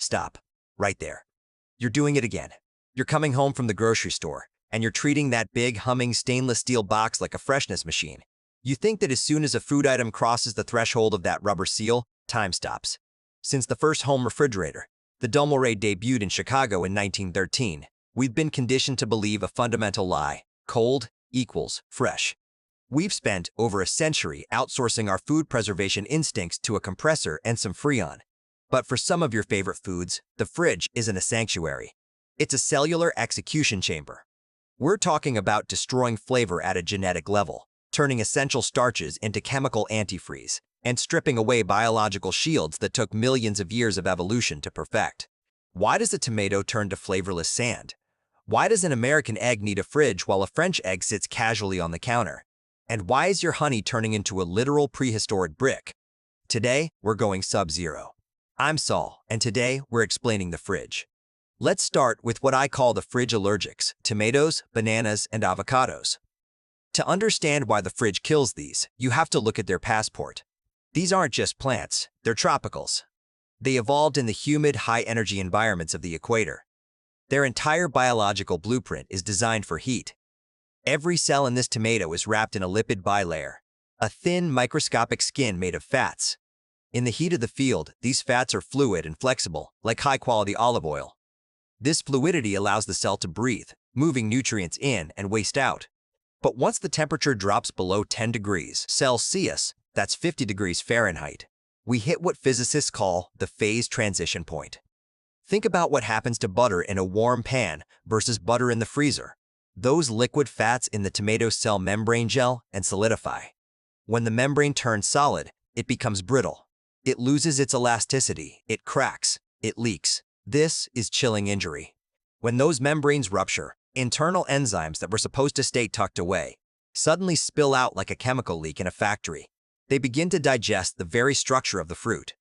stop. Right there. You're doing it again. You're coming home from the grocery store, and you're treating that big, humming stainless steel box like a freshness machine. You think that as soon as a food item crosses the threshold of that rubber seal, time stops. Since the first home refrigerator, the Dummelray debuted in Chicago in 1913, we've been conditioned to believe a fundamental lie: cold equals fresh. We've spent over a century outsourcing our food preservation instincts to a compressor and some Freon. But for some of your favorite foods, the fridge isn't a sanctuary. It's a cellular execution chamber. We're talking about destroying flavor at a genetic level, turning essential starches into chemical antifreeze, and stripping away biological shields that took millions of years of evolution to perfect. Why does a tomato turn to flavorless sand? Why does an American egg need a fridge while a French egg sits casually on the counter? And why is your honey turning into a literal prehistoric brick? Today, we're going sub-zero. I'm Saul, and today we're explaining the fridge. Let's start with what I call the fridge allergics: tomatoes, bananas, and avocados. To understand why the fridge kills these, you have to look at their passport. These aren't just plants, they're tropicals. They evolved in the humid, high-energy environments of the equator. Their entire biological blueprint is designed for heat. Every cell in this tomato is wrapped in a lipid bilayer, a thin, microscopic skin made of fats. In the heat of the field, these fats are fluid and flexible, like high-quality olive oil. This fluidity allows the cell to breathe, moving nutrients in and waste out. But once the temperature drops below 10 degrees Celsius, that's 50 degrees Fahrenheit, we hit what physicists call the phase transition point. Think about what happens to butter in a warm pan versus butter in the freezer. Those liquid fats in the tomato cell membrane gel and solidify. When the membrane turns solid, it becomes brittle. It loses its elasticity, it cracks, it leaks. This is chilling injury. When those membranes rupture, internal enzymes that were supposed to stay tucked away suddenly spill out like a chemical leak in a factory. They begin to digest the very structure of the fruit.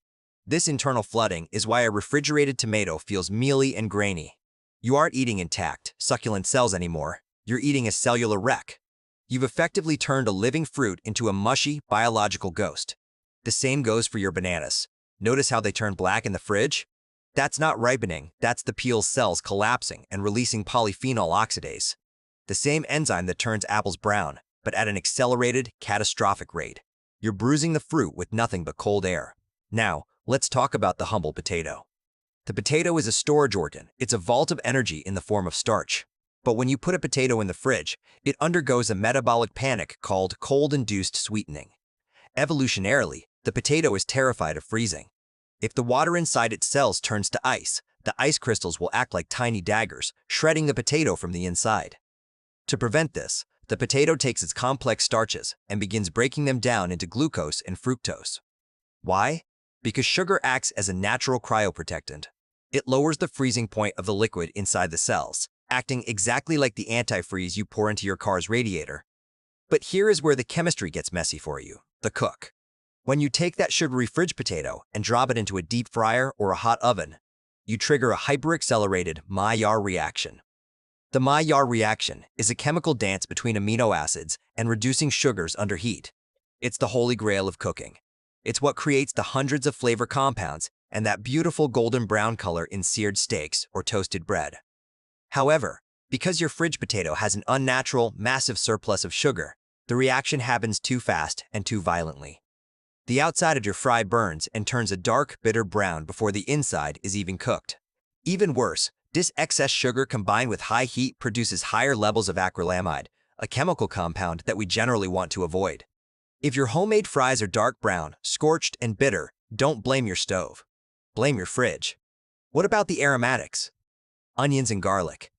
This internal flooding is why a refrigerated tomato feels mealy and grainy. You aren't eating intact, succulent cells anymore. You're eating a cellular wreck. You've effectively turned a living fruit into a mushy, biological ghost. The same goes for your bananas. Notice how they turn black in the fridge? That's not ripening, that's the peel's cells collapsing and releasing polyphenol oxidase, the same enzyme that turns apples brown, but at an accelerated, catastrophic rate. You're bruising the fruit with nothing but cold air. Now, let's talk about the humble potato. The potato is a storage organ. It's a vault of energy in the form of starch. But when you put a potato in the fridge, it undergoes a metabolic panic called cold-induced sweetening. Evolutionarily, the potato is terrified of freezing. If the water inside its cells turns to ice, the ice crystals will act like tiny daggers, shredding the potato from the inside. To prevent this, the potato takes its complex starches and begins breaking them down into glucose and fructose. Why? Because sugar acts as a natural cryoprotectant. It lowers the freezing point of the liquid inside the cells, acting exactly like the antifreeze you pour into your car's radiator. But here is where the chemistry gets messy for you: the cook. When you take that sugary fridge potato and drop it into a deep fryer or a hot oven, you trigger a hyperaccelerated Maillard reaction. The Maillard reaction is a chemical dance between amino acids and reducing sugars under heat. It's the holy grail of cooking. It's what creates the hundreds of flavor compounds and that beautiful golden brown color in seared steaks or toasted bread. However, because your fridge potato has an unnatural, massive surplus of sugar, the reaction happens too fast and too violently. The outside of your fry burns and turns a dark, bitter brown before the inside is even cooked. Even worse, this excess sugar combined with high heat produces higher levels of acrylamide, a chemical compound that we generally want to avoid. If your homemade fries are dark brown, scorched, and bitter, don't blame your stove. Blame your fridge. What about the aromatics? Onions and garlic.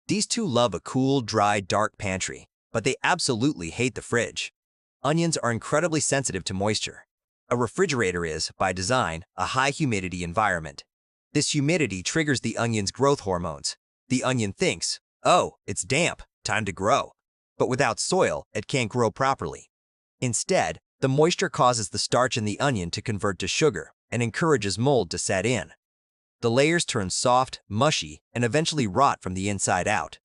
These two love a cool, dry, dark pantry, but they absolutely hate the fridge. Onions are incredibly sensitive to moisture. A refrigerator is, by design, a high-humidity environment. This humidity triggers the onion's growth hormones. The onion thinks, oh, it's damp, time to grow. But without soil, it can't grow properly. Instead, the moisture causes the starch in the onion to convert to sugar and encourages mold to set in. The layers turn soft, mushy, and eventually rot from the inside out.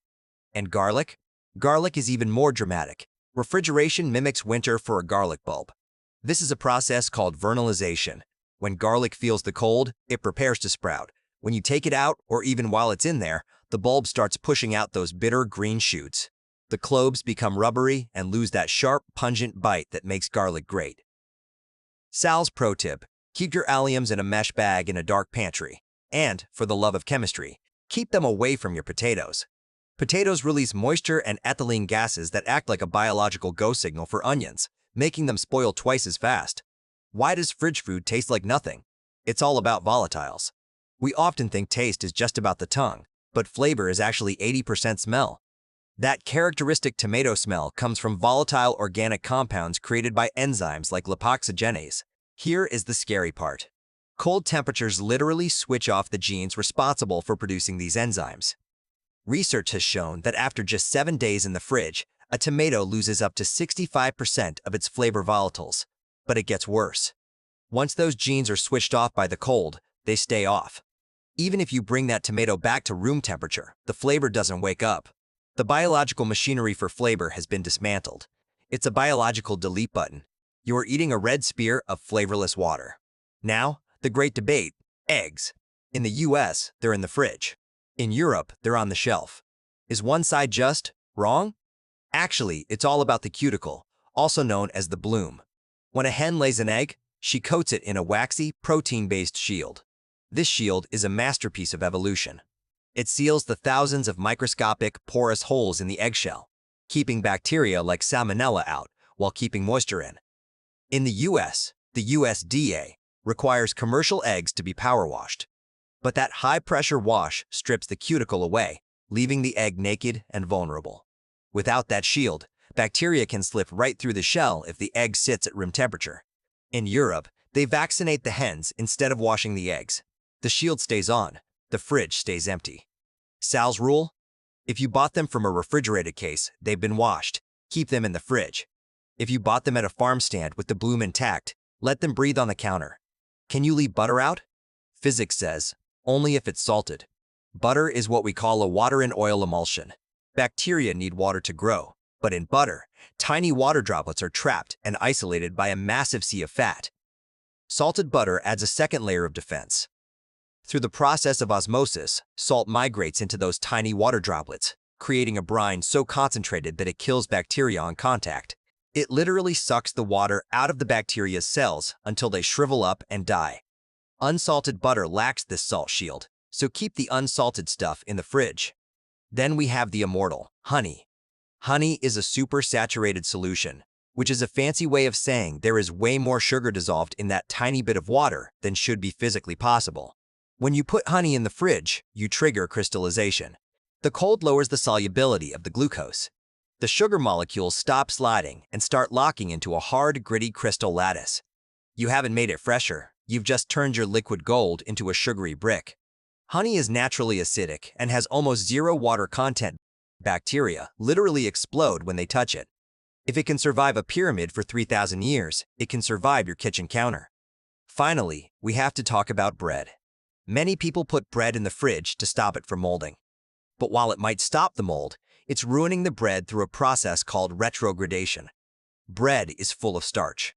And garlic? Garlic is even more dramatic. Refrigeration mimics winter for a garlic bulb. This is a process called vernalization. When garlic feels the cold, it prepares to sprout. When you take it out, or even while it's in there, the bulb starts pushing out those bitter green shoots. The cloves become rubbery and lose that sharp, pungent bite that makes garlic great. Sal's pro tip: keep your alliums in a mesh bag in a dark pantry. And, for the love of chemistry, keep them away from your potatoes. Potatoes release moisture and ethylene gases that act like a biological go signal for onions, making them spoil twice as fast. Why does fridge food taste like nothing? It's all about volatiles. We often think taste is just about the tongue, but flavor is actually 80% smell. That characteristic tomato smell comes from volatile organic compounds created by enzymes like lipoxygenase. Here is the scary part. Cold temperatures literally switch off the genes responsible for producing these enzymes. Research has shown that after just 7 days in the fridge, a tomato loses up to 65% of its flavor volatiles. But it gets worse. Once those genes are switched off by the cold, they stay off. Even if you bring that tomato back to room temperature, the flavor doesn't wake up. The biological machinery for flavor has been dismantled. It's a biological delete button. You are eating a red spear of flavorless water. Now, the great debate: eggs. In the US, they're in the fridge. In Europe, they're on the shelf. Is one side just wrong? Actually, it's all about the cuticle, also known as the bloom. When a hen lays an egg, she coats it in a waxy, protein-based shield. This shield is a masterpiece of evolution. It seals the thousands of microscopic, porous holes in the eggshell, keeping bacteria like salmonella out while keeping moisture in. In the US, the USDA requires commercial eggs to be power washed. But that high-pressure wash strips the cuticle away, leaving the egg naked and vulnerable. Without that shield, bacteria can slip right through the shell if the egg sits at room temperature. In Europe, they vaccinate the hens instead of washing the eggs. The shield stays on, the fridge stays empty. Sal's rule: if you bought them from a refrigerated case, they've been washed. Keep them in the fridge. If you bought them at a farm stand with the bloom intact, let them breathe on the counter. Can you leave butter out? Physics says, only if it's salted. Butter is what we call a water and oil emulsion. Bacteria need water to grow, but in butter, tiny water droplets are trapped and isolated by a massive sea of fat. Salted butter adds a second layer of defense. Through the process of osmosis, salt migrates into those tiny water droplets, creating a brine so concentrated that it kills bacteria on contact. It literally sucks the water out of the bacteria's cells until they shrivel up and die. Unsalted butter lacks this salt shield, so keep the unsalted stuff in the fridge. Then we have the Immortal, honey. Honey is a super-saturated solution, which is a fancy way of saying there is way more sugar dissolved in that tiny bit of water than should be physically possible. When you put honey in the fridge, you trigger crystallization. The cold lowers the solubility of the glucose. The sugar molecules stop sliding and start locking into a hard, gritty crystal lattice. You haven't made it fresher, you've just turned your liquid gold into a sugary brick. Honey is naturally acidic and has almost zero water content. Bacteria literally explode when they touch it. If it can survive a pyramid for 3,000 years, it can survive your kitchen counter. Finally, we have to talk about bread. Many people put bread in the fridge to stop it from molding. But while it might stop the mold, it's ruining the bread through a process called retrogradation. Bread is full of starch.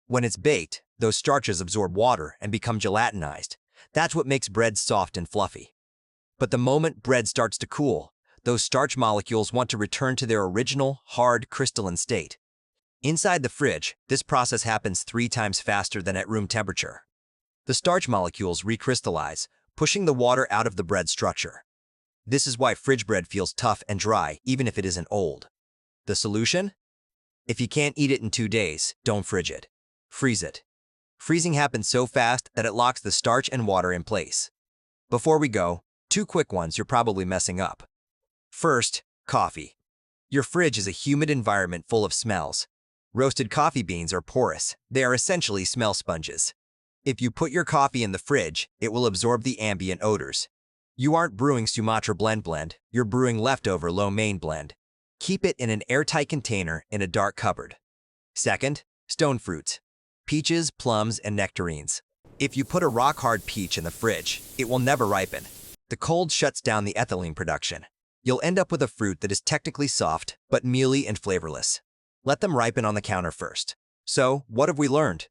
When it's baked, those starches absorb water and become gelatinized. That's what makes bread soft and fluffy. But the moment bread starts to cool, those starch molecules want to return to their original, hard, crystalline state. Inside the fridge, this process happens 3 times faster than at room temperature. The starch molecules recrystallize, pushing the water out of the bread structure. This is why fridge bread feels tough and dry, even if it isn't old. The solution? If you can't eat it in 2 days, don't fridge it. Freeze it. Freezing happens so fast that it locks the starch and water in place. Before we go, 2 quick ones you're probably messing up. First, coffee. Your fridge is a humid environment full of smells. Roasted coffee beans are porous. They are essentially smell sponges. If you put your coffee in the fridge, it will absorb the ambient odors. You aren't brewing Sumatra blend, you're brewing leftover lo mein blend. Keep it in an airtight container in a dark cupboard. Second, stone fruits. Peaches, plums, and nectarines. If you put a rock-hard peach in the fridge, it will never ripen. The cold shuts down the ethylene production. You'll end up with a fruit that is technically soft, but mealy and flavorless. Let them ripen on the counter first. So, what have we learned?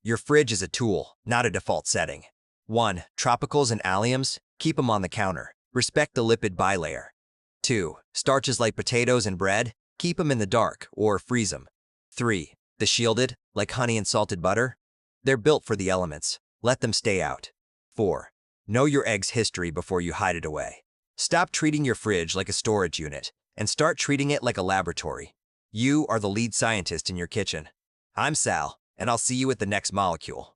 Your fridge is a tool, not a default setting. 1. Tropicals and alliums. Keep them on the counter. Respect the lipid bilayer. 2. Starches like potatoes and bread. Keep them in the dark or freeze them. 3. The shielded, like honey and salted butter. They're built for the elements. Let them stay out. 4. Know your egg's history before you hide it away. Stop treating your fridge like a storage unit and start treating it like a laboratory. You are the lead scientist in your kitchen. I'm Sal, and I'll see you at the next molecule.